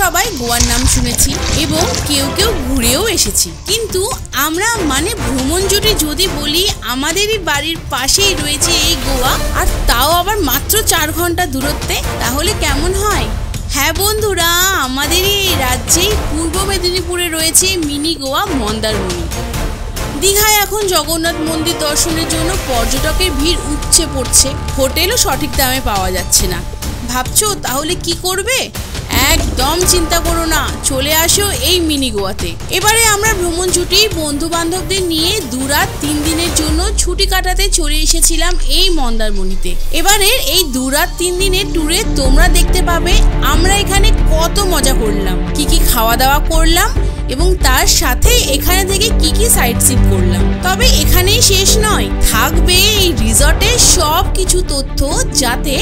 সবাই গোয়ার নাম শুনেছি এবং কেউ কেউ ঘুরেও এসেছি, কিন্তু আমরা মানে ভ্রমণ জুটি যদি বলি আমাদেরই বাড়ির পাশেই রয়েছে এই গোয়া, আর তাও আবার মাত্র 4 ঘন্টা দূরত্বে, তাহলে কেমন হয়? হ্যাঁ বন্ধুরা, আমাদেরই এই রাজ্যেই পূর্ব মেদিনীপুরে রয়েছে মিনি গোয়া মন্দারমণি। দীঘায় এখন জগন্নাথ মন্দির দর্শনের জন্য পর্যটকের ভিড় উপচে পড়ছে, হোটেলও সঠিক দামে পাওয়া যাচ্ছে না। ভাবছো তাহলে কি করবে? একদম চিন্তা করো না, চলে আসো এই মিনি গোয়াতে। এবারে আমরা ভ্রমণ জুটি বন্ধু বান্ধবদের নিয়ে 2 রাত 3 দিনের জন্য ছুটি কাটাতে চলে এসেছিলাম এই মন্দারমণিতে। এবারে এই 2 রাত 3 দিনের ট্যুরে তোমরা দেখতে পাবে আমরা এখানে কত মজা করলাম, কি খাওয়া দাওয়া করলাম এবং তার সাথে এখানে থেকে কি সাইট সিন করলাম। তবে এখানেই শেষ নয়, থাকবে এই রিসর্টের সব কিছু তথ্য, যাতে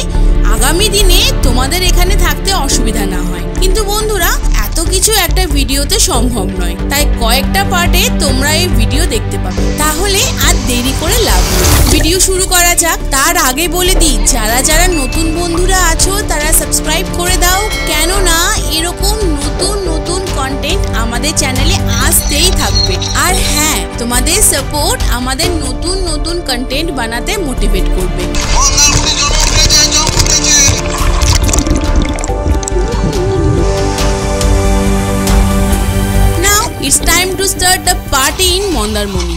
আগামী দিনে তোমাদের এখানে থাকতে অসুবিধা না হয়। কিন্তু বন্ধুরা, এত কিছু একটা ভিডিওতে সম্ভব নয়, তাই কয়েকটা পার্টে তোমরা এই ভিডিও দেখতে পাবে। তাহলে আর দেরি করে লাভ নেই, ভিডিও শুরু করা যাক। তার আগে বলে দিই, যারা যারা নতুন বন্ধুরা আছো তারা সাবস্ক্রাইব করে দাও, কেননা এরকম নতুন নতুন কন্টেন্ট আমাদের চ্যানেলে আসতেই থাকবে। আর হ্যাঁ, তোমাদের সাপোর্ট আমাদের নতুন নতুন কন্টেন্ট বানাতে মোটিভেট করবে। Now it's time to start the party in Mandarmani.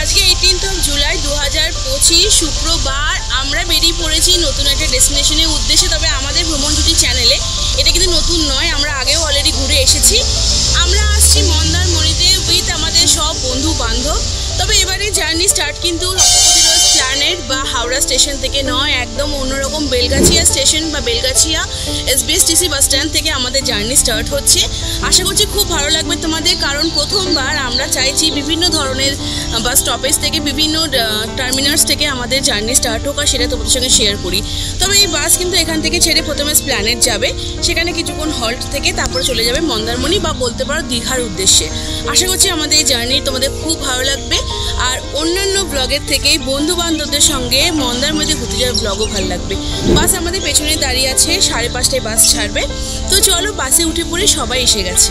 আজকে 18 জুলাই 2025 শুক্রবার আমরা বেরিয়ে পড়েছি নতুন একটা ডেস্টিনেশনের উদ্দেশ্যে। তবে আমাদের ভ্রমণ জুটি চ্যানেলে এটা কিন্তু নতুন নয়, আমরা আগেও অলরেডি ঘুরে এসেছি। আমরা আসছি মন্দারমণিতে উইথ আমাদের সব বন্ধু বান্ধব। তবে এবারে জার্নি স্টার্ট কিন্তু প্ল্যানেট বা হাওড়া স্টেশন থেকে নয়, একদম অন্যরকম বেলগাছিয়া স্টেশন বা বেলগাছিয়া SBSTC বাস স্ট্যান্ড থেকে আমাদের জার্নি স্টার্ট হচ্ছে। আশা করছি খুব ভালো লাগবে তোমাদের, কারণ প্রথমবার আমরা চাইছি বিভিন্ন ধরনের বাস স্টপেজ থেকে, বিভিন্ন টার্মিনালস থেকে আমাদের জার্নি স্টার্ট হোক, আর সেটা তোমাদের সঙ্গে শেয়ার করি। তবে এই বাস কিন্তু এখান থেকে ছেড়ে প্রথমে প্ল্যানেট যাবে, সেখানে কিছুক্ষণ হল্ট থেকে তারপরে চলে যাবে মন্দারমণি বা বলতে পারো দীঘার উদ্দেশ্যে। আশা করছি আমাদের এই জার্নি তোমাদের খুব ভালো লাগবে, আর অন্যান্য ব্লগের থেকে বন্ধু বান্ধবদের সঙ্গে মন্দারমণিতে ঘুরতে যাওয়ার ব্লগও ভালো লাগবে। বাস আমাদের পেছনে দাঁড়িয়ে আছে, 5:30টায় বাস ছাড়বে। তো চলো বাসে উঠে পড়ে, সবাই এসে গেছে।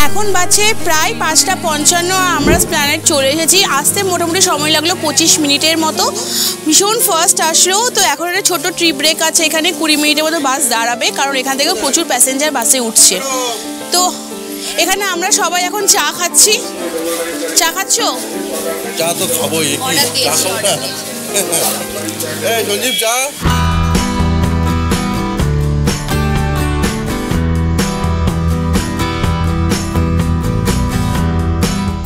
এখন বাজে প্রায় 5:55, আমরা প্ল্যানেট চলে এসেছি। আসতে মোটামুটি সময় লাগলো 25 মিনিটের মতো। ভীষণ ফার্স্ট আসলো, তো এখন একটা ছোট ট্রি ব্রেক আছে, এখানে 20 মিনিটের মতো বাস দাঁড়াবে, কারণ এখান থেকে প্রচুর প্যাসেঞ্জার বাসে উঠছে। তো এখানে আমরা সবাই এখন চা খাচ্ছি। চা খাচ্ছ? চা তো খাবোই, চা খাবো না? এই সঞ্জীব চা।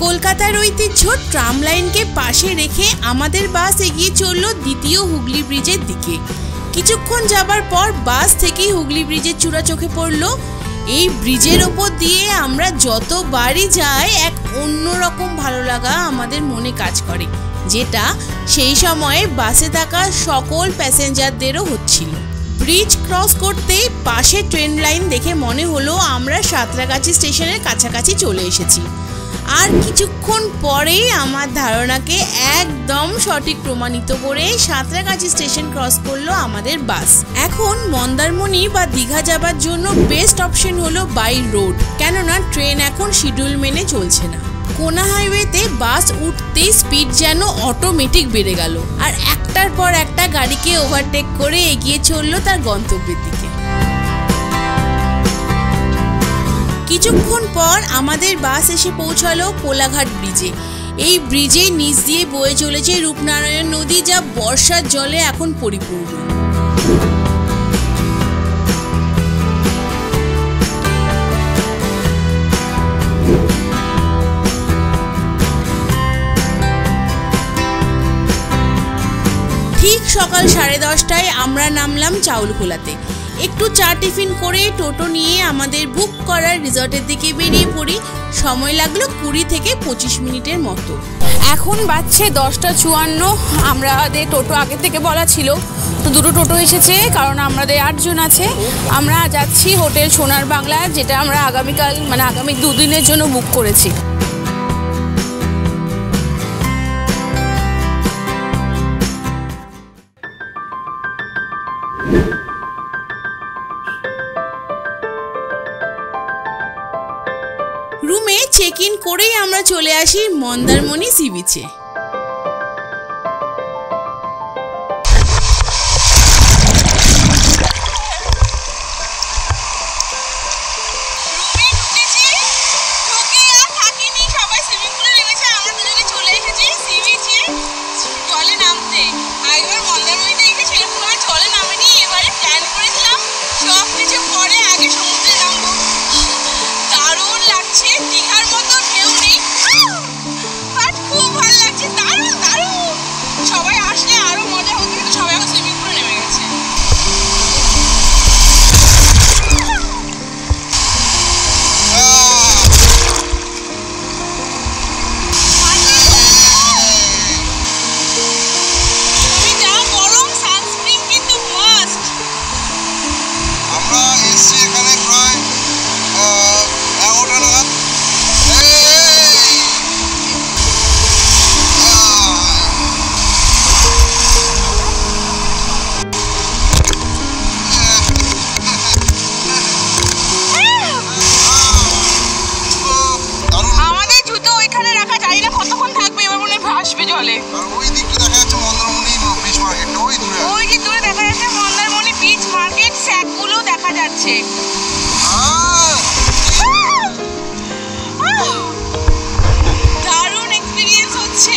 কলকাতার ঐতিহ্য ট্রাম লাইনকে পাশে রেখে আমাদের বাস এগিয়ে চললো দ্বিতীয় হুগলি ব্রিজের দিকে। কিছুক্ষণ যাবার পর বাস থেকেই হুগলি ব্রিজের চূড়া চোখে পড়লো। এই ব্রিজের ওপর দিয়ে আমরা যতবারই যাই, এক অন্যরকম ভালো লাগা আমাদের মনে কাজ করে, যেটা সেই সময়ে বাসে থাকা সকল প্যাসেঞ্জারদেরও হচ্ছিল। ব্রিজ ক্রস করতেই পাশে ট্রেন লাইন দেখে মনে হলো আমরা সাঁতরাগাছি স্টেশনের কাছাকাছি চলে এসেছি। আর কিছুক্ষণ পরেই আমার ধারণাকে একদম সঠিক প্রমাণিত করে সাঁতরাগাছি স্টেশন ক্রস করলো আমাদের বাস। এখন মন্দারমণি বা দীঘা যাবার জন্য বেস্ট অপশন হলো বাই রোড, কেননা ট্রেন এখন শিডিউল মেনে চলছে না। কোনা হাইওয়েতে বাস উঠতেই স্পিড যেন অটোমেটিক বেড়ে গেল, আর একটার পর একটা গাড়িকে ওভারটেক করে এগিয়ে চললো তার গন্তব্যের দিকে। কিছুক্ষণ পর আমাদের বাস এসে পৌঁছালো কোলাঘাট ব্রিজে। এই ব্রিজের নিচ দিয়ে বয়ে চলেছে রূপনারায়ণ নদী, যা বর্ষার জলে এখন পরিপূর্ণ। ঠিক সকাল 10:30টায় আমরা নামলাম চাউলখোলাতে। একটু চা টিফিন করে টোটো নিয়ে আমাদের বুক করা রিসর্টের দিকে বেরিয়ে পড়ি। সময় লাগলো 20 থেকে 25 মিনিটের মতো। এখন বাজছে 10:54। আমাদের টোটো আগে থেকে বলা ছিল, তো দুটো টোটো এসেছে, কারণ আমাদের 8 জন আছে। আমরা যাচ্ছি হোটেল সোনার বাংলা, যেটা আমরা আগামীকাল মানে আগামী 2 দিনের জন্য বুক করেছি। রুমে চেক ইন করেই আমরা চলে আসি মন্দারমণি সি বিচে। দারুণ এক্সপেরিয়েন্স হচ্ছে।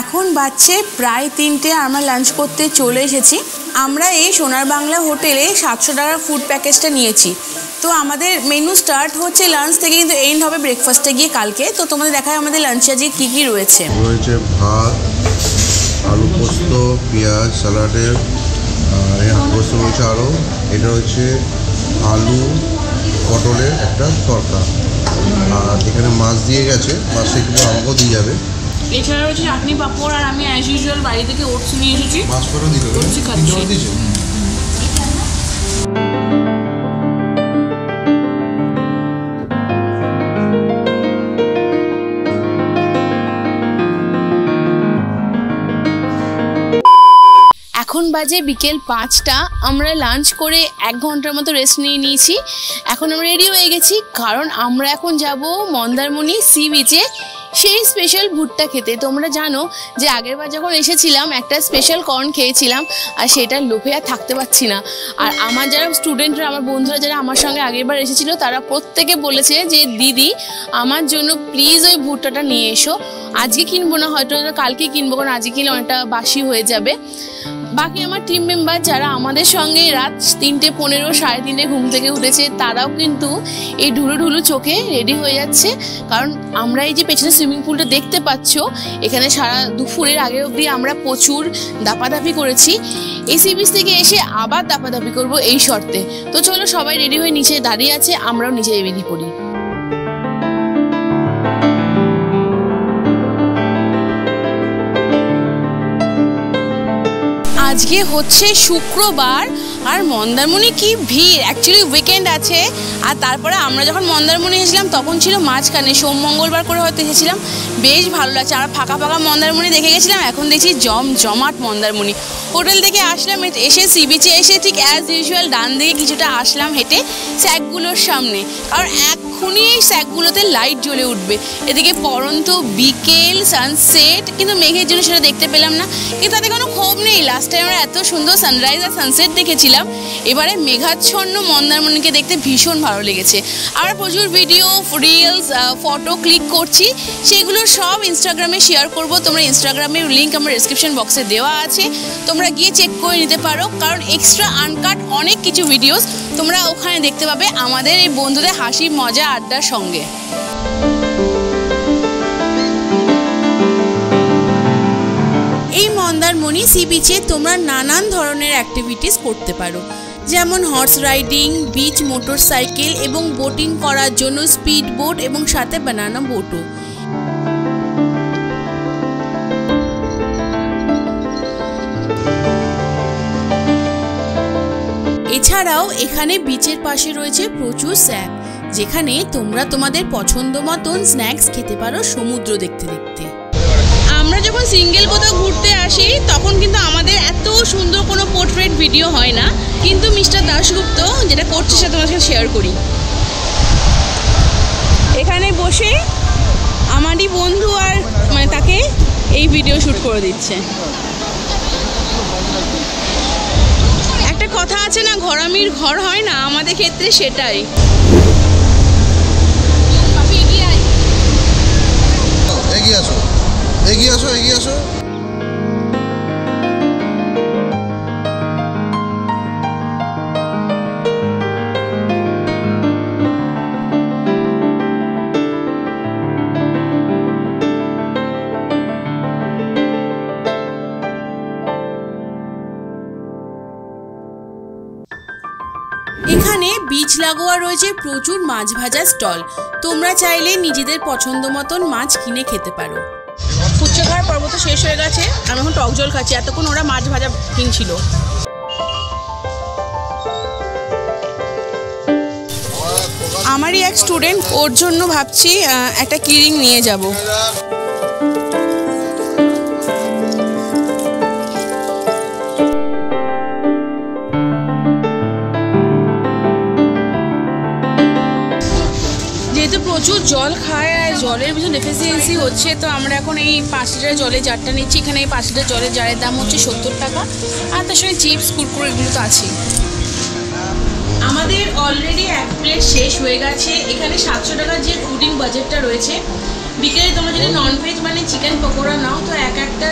এখন বাজছে প্রায় 3টে। আমরা লাঞ্চ করতে চলে এসেছি। আমরা এই সোনার বাংলা হোটেলে 700 টাকার ফুড প্যাকেজটা নিয়েছি। তো আমাদের মেনু স্টার্ট হচ্ছে লাঞ্চ থেকে, কিন্তু এন্ড হবে ব্রেকফাস্টে গিয়ে কালকে। তো তোমাদের দেখায় আমাদের লাঞ্চে আজকে কী কী রয়েছে। রয়েছে ভাত, আলু পোস্ত, পেঁয়াজ, স্যালাডের, পোস্ত রয়েছে আরও। এটা হচ্ছে আলু পটলের একটা তরকা, আর এখানে মাছ দিয়ে গেছে, মাছটা একটু আমাকেও দিয়ে যাবে। এছাড়া হচ্ছে চাটনি পাঁপড়, আর আমি অ্যাজ ইউজুয়াল বাড়ি থেকে ওটস নিয়ে এসেছি। মাছ করে দিতে হবে, খাচ্ছি। এখন বাজে বিকেল 5টা। আমরা লাঞ্চ করে 1 ঘন্টার মতো রেস্ট নিয়ে নিয়েছি। এখন আমরা রেডি হয়ে গেছি, কারণ আমরা এখন যাব মন্দারমণি সি বিচে সেই স্পেশাল ভুট্টা খেতে। তোমরা জানো যে আগেরবার যখন এসেছিলাম একটা স্পেশাল কর্ন খেয়েছিলাম, আর সেটা লোভে আর থাকতে পারছি না। আর আমার যারা স্টুডেন্টরা, আমার বন্ধুরা যারা আমার সঙ্গে আগেরবার এসেছিলো, তারা প্রত্যেকে বলেছে যে দিদি আমার জন্য প্লিজ ওই ভুট্টাটা নিয়ে এসো। আজকে কিনবো না, হয়তো কালকে কিনবো, কারণ আজকে কিনলে অনেকটা বাসি হয়ে যাবে। বাকি আমার টিম মেম্বার যারা আমাদের সঙ্গে রাত 3:15 3:30 ঘুম থেকে উঠেছে তারাও কিন্তু এই ঢুলু ঢুলু চোখে রেডি হয়ে যাচ্ছে, কারণ আমরা এই যে পেছনে সুইমিং পুলটা দেখতে পাচ্ছ এখানে সারা দুপুরের আগে অবধি আমরা প্রচুর দাপাদাপি করেছি। এই সি বিচ থেকে এসে আবার দাপাদাপি করব এই শর্তে। তো চলো সবাই রেডি হয়ে নিচে দাঁড়িয়ে আছে, আমরাও নিচে বেরিয়ে পড়ি। আজকে হচ্ছে শুক্রবার আর মন্দারমণি কি ভিড়, অ্যাকচুয়ালি উইকেন্ড আছে। আর তারপরে আমরা যখন মন্দারমণি এসেছিলাম তখন ছিল মাঝখানে, সোম মঙ্গলবার করে হয়তো এসেছিলাম, বেশ ভালো লাগছে। আর ফাঁকা ফাঁকা মন্দারমণি দেখে গেছিলাম, এখন দেখছি জমাট মন্দারমণি। হোটেল থেকে আসলাম, এসে সি বিচে এসে ঠিক অ্যাজ ইউজুয়াল ডান দিকে কিছুটা আসলাম হেঁটে স্যাকগুলোর সামনে, কারণ এক্ষুনি এই স্যাকগুলোতে লাইট জ্বলে উঠবে। এদিকে পরন্ত বিকেল সানসেট, কিন্তু মেঘের জন্য সেটা দেখতে পেলাম না, কিন্তু তাতে কোনো ক্ষোভ নেই। লাস্ট টাইম আমরা এত সুন্দর সানরাইজ আর সানসেট দেখেছিলাম, এবারে মেঘাচ্ছন্ন মন্দারমণিকে দেখতে ভীষণ ভালো লেগেছে। আমরা প্রচুর ভিডিও রিলস ফটো ক্লিক করছি, সেগুলো সব ইনস্টাগ্রামে শেয়ার করব। তোমরা ইনস্টাগ্রামের লিঙ্ক আমার ডেসক্রিপশন বক্সে দেওয়া আছে, তোমরা গিয়ে চেক করে নিতে পারো, কারণ এক্সট্রা আনকাট অনেক কিছু ভিডিওস তোমরা ওখানে দেখতে পাবে আমাদের এই বন্ধুদের হাসি মজা আড্ডার সঙ্গে। এই মন্দারমণি সি বিচে তোমরা নানান ধরনের অ্যাক্টিভিটিস করতে পারো, যেমন horse riding, beach motor cycle এবং বোটিং করার জন্য স্পিড বোট এবং সাথে বানানা বোটও। এছাড়াও এখানে বিচের পাশে রয়েছে প্রচুর স্যাক, যেখানে তোমরা তোমাদের পছন্দ মতন স্ন্যাক্স খেতে পারো সমুদ্র দেখতে দেখতে। আমরা যখন সিঙ্গেল কোথাও ঘুরতে আসি তখন কিন্তু আমাদের এত সুন্দর কোনো পোর্ট্রেট ভিডিও হয় না, কিন্তু মিস্টার দাশগুপ্ত যেটা করছে সেটা তোমার সাথে শেয়ার করি। এখানে বসে আমারই বন্ধু আর মানে তাকে এই ভিডিও শ্যুট করে দিচ্ছে। একটা কথা আছে না, ঘরামির ঘর হয় না, আমাদের ক্ষেত্রে সেটাই। এগিয়ে আসো, এগিয়ে আসো, এগিয়ে আসো। এখানে বিচ লাগোয়া রয়েছে প্রচুর মাছ ভাজা স্টল, তোমরা চাইলে নিজেদের পছন্দ মতন মাছ কিনে খেতে পারো। ফুচকা খাওয়ার পর্ব তো শেষ হয়ে গেছে, আমি এখন টক জল খাচ্ছি, এতক্ষণ ওরা মাছ ভাজা কিনছিল। আমারই এক স্টুডেন্ট, ওর জন্য ভাবছি একটা কিরিং নিয়ে যাব। যেহেতু প্রচুর জল খায় আর জলের ভীষণ ডেফিসিয়েন্সি হচ্ছে, তো আমরা এখন এই 5 লিটার জলের জারটা নিচ্ছি। এখানে এই 5 লিটার জলের জারের দাম হচ্ছে 70 টাকা, আর তার সঙ্গে চিপস কুরকুরে এগুলো তো আছেই। আমাদের অলরেডি এক প্লেট শেষ হয়ে গেছে। এখানে 700 টাকার যে ফুডিং বাজেটটা রয়েছে, বিকেলে তোমরা যদি ননভেজ মানে চিকেন পকোড়া নাও তো একটা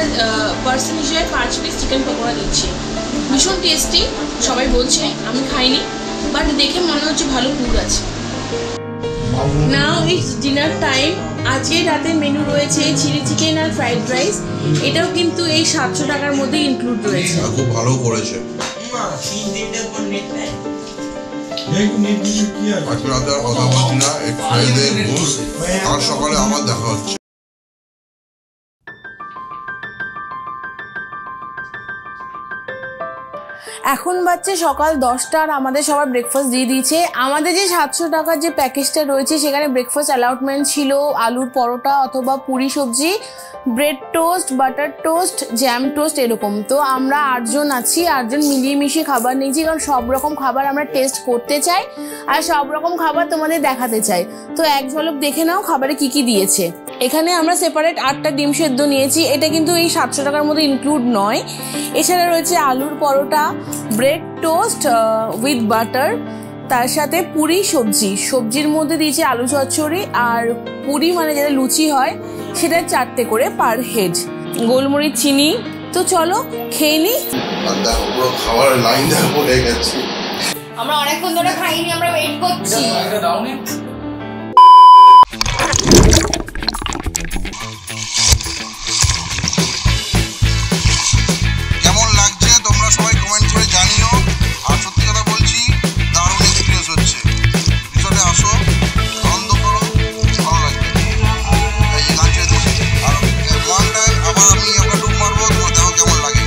পার্সন হিসেবে 5 পিস চিকেন পকোড়া দিচ্ছি। ভীষণ টেস্টি, সবাই বলছে, আমি খাইনি বাট দেখে মনে হচ্ছে ভালো ফুড আছে। Now it's dinner time. আজকে রাতে মেনু রয়েছে চিলি চিকেন আর ফ্রাইড রাইস, এটাও কিন্তু এই 700 টাকার মধ্যে ইনক্লুড রয়েছে। খুব ভালো করেছে। আজকে রাতে আর কথা বলছি না, আর সকালে আবার দেখা হচ্ছে। এখন বাজছে সকাল 10টা আর আমাদের সবার ব্রেকফাস্ট দিয়ে দিয়েছে। আমাদের যে 700 টাকার যে প্যাকেজটা রয়েছে সেখানে ব্রেকফাস্ট অ্যালাউটমেন্ট ছিল আলুর পরোটা অথবা পুরি সবজি, bread toast, butter toast, jam toast এরকম। তো আমরা 8 জন আছি, 8 জন মিলিয়ে মিশিয়ে খাবার নিয়েছি, কারণ সব রকম খাবার আমরা টেস্ট করতে চাই আর সব রকম খাবার তোমাদের দেখাতে চাই। তো এক ঝলক দেখে নাও খাবারে কি কি দিয়েছে। এখানে আমরা সেপারেট 8টা ডিম সেদ্ধ নিয়েছি, এটা কিন্তু এই 700 টাকার মধ্যে ইনক্লুড নয়। এছাড়া রয়েছে আলুর পরোটা, ব্রেড টোস্ট উইথ বাটার, তার সাথে পুরি সবজি, সবজির মধ্যে দিয়েছে আলু চচ্চড়ি, আর পুরি মানে যেটা লুচি হয় সেটা 4টে করে পার হেড, গোলমরিচ চিনি, তো চলো খেয়ে নি। আর দেখো পুরো খাবার লাইন দেখো পড়ে গেছে। আমরা অনেকক্ষণ ধরে খাইনি, আমরা ওয়েট করছি। কেমন লাগছে তোমরা সবাই কমেন্ট করে জানিও। আর সত্যি কথা বলছি, দারুণ এক্সপিরিয়েন্স হচ্ছে। রিসর্টে আসো, আনন্দ করো, ভালো লাগবে। এই যে গান ছেড়ে দিচ্ছি, আর ওয়ান টাইম আবার আমি আমরা ডুব মারবো, তোমার দেখো কেমন লাগে।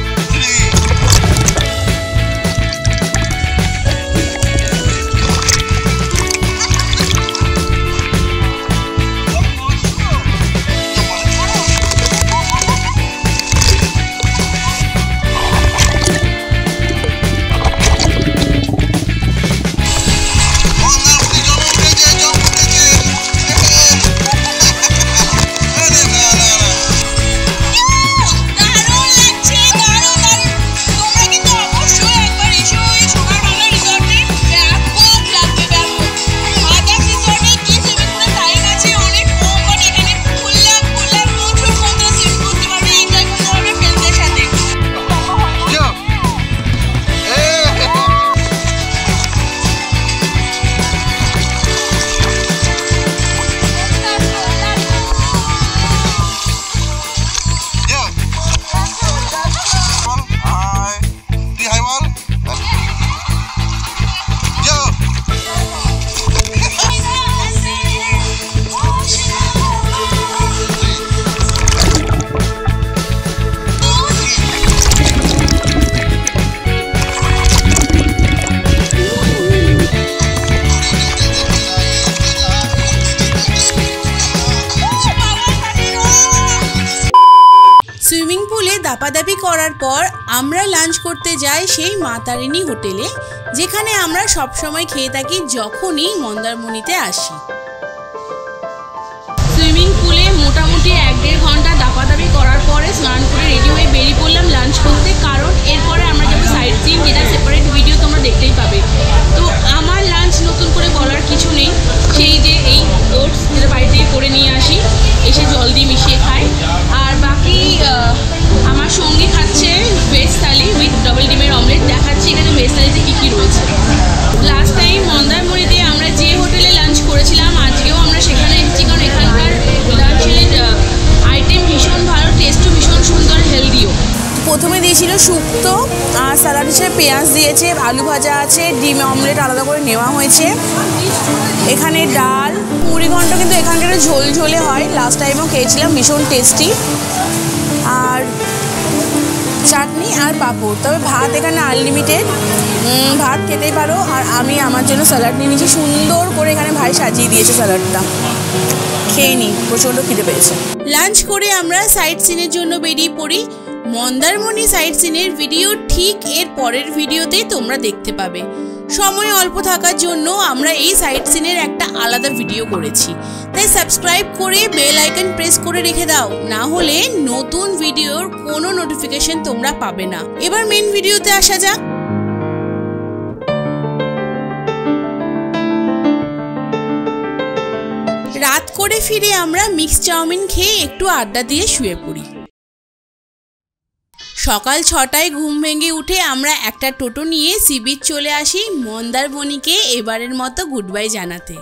সুইমিং পুলে দাপাদাপি করার পর আমরা লাঞ্চ করতে যাই সেই মা তারিণী হোটেলে, যেখানে আমরা সবসময় খেয়ে থাকি যখনই মন্দারমণিতে আসি। সুইমিং পুলে মোটামুটি 1-1.5 ঘন্টা দাপাদাপি করার পরে স্নান করে রেডি হয়ে বেরিয়ে পড়লাম লাঞ্চ করতে, কারণ এরপরে আমরা যাবো সাইট সিন, যেটা সেপারেট ভিডিও তোমরা দেখতেই পাবে। তো আমার লাঞ্চ নতুন করে বলার কিছু নেই, সেই যে এই ওটস যেটা বাড়িতেই করে নিয়ে আসি, এসে জল দিয়ে মিশিয়ে খাই। আর বাকি আমার সঙ্গী খাচ্ছে ভেজ থালি উইথ ডাবল ডিমের অমলেট। দেখাচ্ছি এখানে ভেজ থালিতে কী কী রয়েছে। লাস্ট টাইম মন্দারমণিতে আমরা যে হোটেলে লাঞ্চ করেছিলাম, আজকেও আমরা সেখানে এসেছি, কারণ এখানকার লাঞ্চের আইটেম ভীষণ ভালো, টেস্টও ভীষণ সুন্দর, হেলদিও। প্রথমে দিয়েছিল শুক্তো, আর স্যালাড হিসেবে পেঁয়াজ দিয়েছে, আলু ভাজা আছে, ডিম অমলেট আলাদা করে নেওয়া হয়েছে। এখানে ডাল, মুড়ি ঘন্ট কিন্তু এখানকার ঝোল ঝোলে হয়, লাস্ট টাইমও খেয়েছিলাম, ভীষণ টেস্টি। আর চাটনি আর পাঁপড়। তবে ভাত এখানে আনলিমিটেড, ভাত খেতেই পারো। আর আমি আমার জন্য স্যালাড নিয়ে নিয়েছি, সুন্দর করে এখানে ভাই সাজিয়ে দিয়েছে স্যালাডটা। খেয়ে নিই, প্রচণ্ড খিদে পেয়েছে। লাঞ্চ করে আমরা সাইট সিনের জন্য বেরিয়ে পড়ি। মন্দারমণি সাইট সিনের ভিডিও ঠিক এর পরের ভিডিওতেই তোমরা দেখতে পাবে। সময় অল্প থাকার জন্য আমরা এই সাইট সিনের একটা আলাদা ভিডিও করেছি, তাই সাবস্ক্রাইব করে বেল আইকন প্রেস করে রেখে দাও, না হলে নতুন ভিডিওর কোনো নোটিফিকেশন তোমরা পাবে না। এবার মেন ভিডিওতে আসা যাক। রাত করে ফিরে আমরা মিক্স চাউমিন খেয়ে একটু আড্ডা দিয়ে শুয়ে পড়ি। সকাল 6টায় ঘুম ভেঙে উঠে আমরা একটা টোটো নিয়ে সি বিচ চলে আসি মন্দারমণিকে এবারের মতো গুড বাই জানাতে।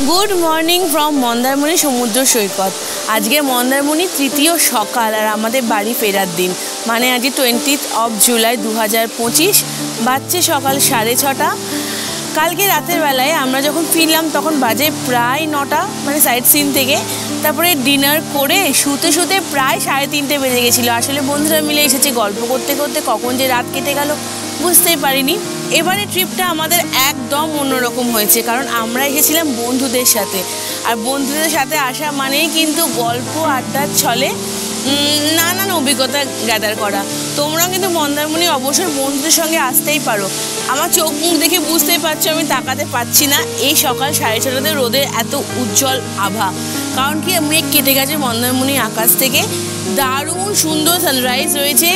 গুড মর্নিং ফ্রম মন্দারমণি সমুদ্র সৈকত। আজকে মন্দারমণি তৃতীয় সকাল আর আমাদের বাড়ি ফেরার দিন, মানে আজকে 20 জুলাই 2025, বাজছে সকাল 6:30। কালকে রাতের বেলায় আমরা যখন ফিরলাম তখন বাজে প্রায় 9টা, মানে সাইট সিন থেকে। তারপরে ডিনার করে শুতে শুতে প্রায় 3:30 বেজে গেছিলো। আসলে বন্ধুরা মিলে এসেছে, গল্প করতে করতে কখন যে রাত কেটে গেল বুঝতেই পারিনি। এবারে ট্রিপটা আমাদের একদম অন্যরকম হয়েছে, কারণ আমরা এসেছিলাম বন্ধুদের সাথে। আর বন্ধুদের সাথে আসা মানেই কিন্তু গল্প আড্ডার ছলে নানান অভিজ্ঞতা গ্যাদার করা। তোমরাও কিন্তু মন্দারমণি অবশ্যই বন্ধুদের সঙ্গে আসতেই পারো। আমার চোখ মুখ দেখে বুঝতেই পারছো আমি তাকাতে পারছি না এই সকাল 6:30 রোদের এত উজ্জ্বল আভা, কারণ কি মেঘ কেটে গেছে মন্দারমণি আকাশ থেকে। দারুণ সুন্দর সানরাইজ রয়েছে,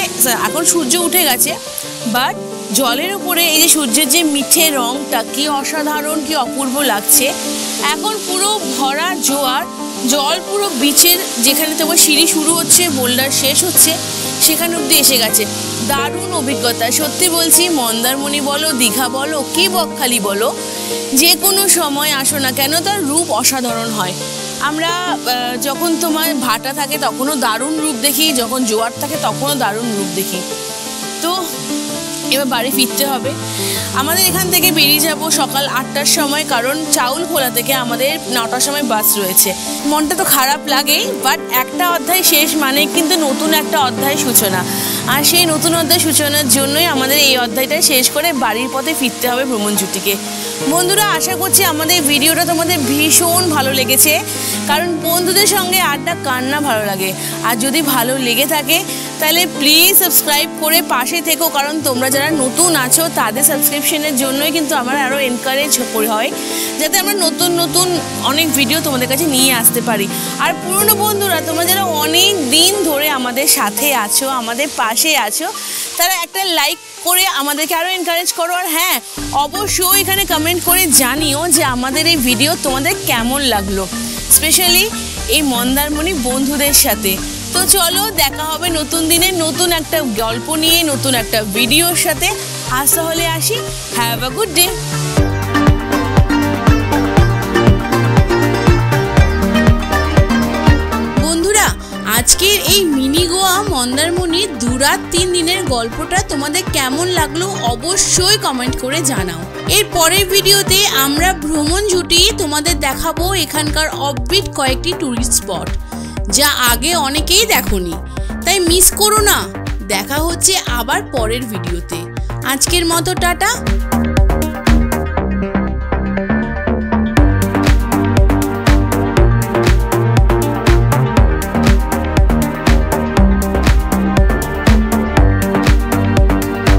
এখন সূর্য উঠে গেছে, বাট জলের উপরে এই যে সূর্যের যে মিঠে রংটা কি অসাধারণ, কি অপূর্ব লাগছে। এখন পুরো ভরা জোয়ার, জল পুরো বিচের যেখানে তোমার সিঁড়ি শুরু হচ্ছে, বোল্ডার শেষ হচ্ছে, সেখানে অব্দি এসে গেছে। দারুণ অভিজ্ঞতা, সত্যি বলছি। মন্দারমণি বলো, দীঘা বলো, কি বকখালি বলো, যে কোনো সময় আসো না কেন তার রূপ অসাধারণ হয়। আমরা যখন তোমার ভাটা থাকে তখনও দারুণ রূপ দেখি, যখন জোয়ার থাকে তখনও দারুণ রূপ দেখি। তো এবার বাড়ি ফিরতে হবে। আমাদের এখান থেকে বেরিয়ে যাব সকাল 8টার সময়, কারণ চাউলখোলা থেকে আমাদের 9টার সময় বাস রয়েছে। মনটা তো খারাপ লাগেই, বাট একটা অধ্যায় শেষ মানে কিন্তু নতুন একটা অধ্যায় সূচনা। আর সেই নতুন অধ্যায় সূচনার জন্যই আমাদের এই অধ্যায়টা শেষ করে বাড়ির পথে ফিরতে হবে ভ্রমণ ছুটিকে। বন্ধুরা, আশা করছি আমাদের ভিডিওটা তোমাদের ভীষণ ভালো লেগেছে, কারণ বন্ধুদের সঙ্গে আড্ডা কার না ভালো লাগে। আর যদি ভালো লেগে থাকে তাহলে প্লিজ সাবস্ক্রাইব করে পাশে থেকো, কারণ তোমরা যারা নতুন আছো তাদের সাবস্ক্রিপশনের জন্যই কিন্তু আমার আরও এনকারেজ হয়, যাতে আমরা নতুন নতুন অনেক ভিডিও তোমাদের কাছে নিয়ে আসতে পারি। আর পুরনো বন্ধুরা, তোমরা যারা অনেক দিন ধরে আমাদের সাথে আছো, আমাদের পাশে আছো, তারা একটা লাইক করে আমাদেরকে আরও এনকারেজ করো। আর হ্যাঁ, অবশ্যই এখানে কমেন্ট করে জানিও যে আমাদের এই ভিডিও তোমাদের কেমন লাগলো, স্পেশালি এই মন্দারমণি বন্ধুদের সাথে। তো চলো, দেখা হবে নতুন দিনে নতুন একটা গল্প নিয়ে, নতুন একটা ভিডিওর সাথে। আজ তাহলে আসি, হ্যাভ আ গুড ডে। বন্ধুরা, আজকের এই মিনি গোয়া মন্দারমণির 2 রাত 3 দিনের গল্পটা তোমাদের কেমন লাগলো অবশ্যই কমেন্ট করে জানাও। এর পরের ভিডিওতে আমরা ভ্রমণ জুটি তোমাদের দেখাবো এখানকার অফবিট কয়েকটি টুরিস্ট স্পট, যা আগে অনেকেই দেখোনি, তাই মিস করো না। দেখা হচ্ছে আবার পরের ভিডিওতে। আজকের মতো টাটা।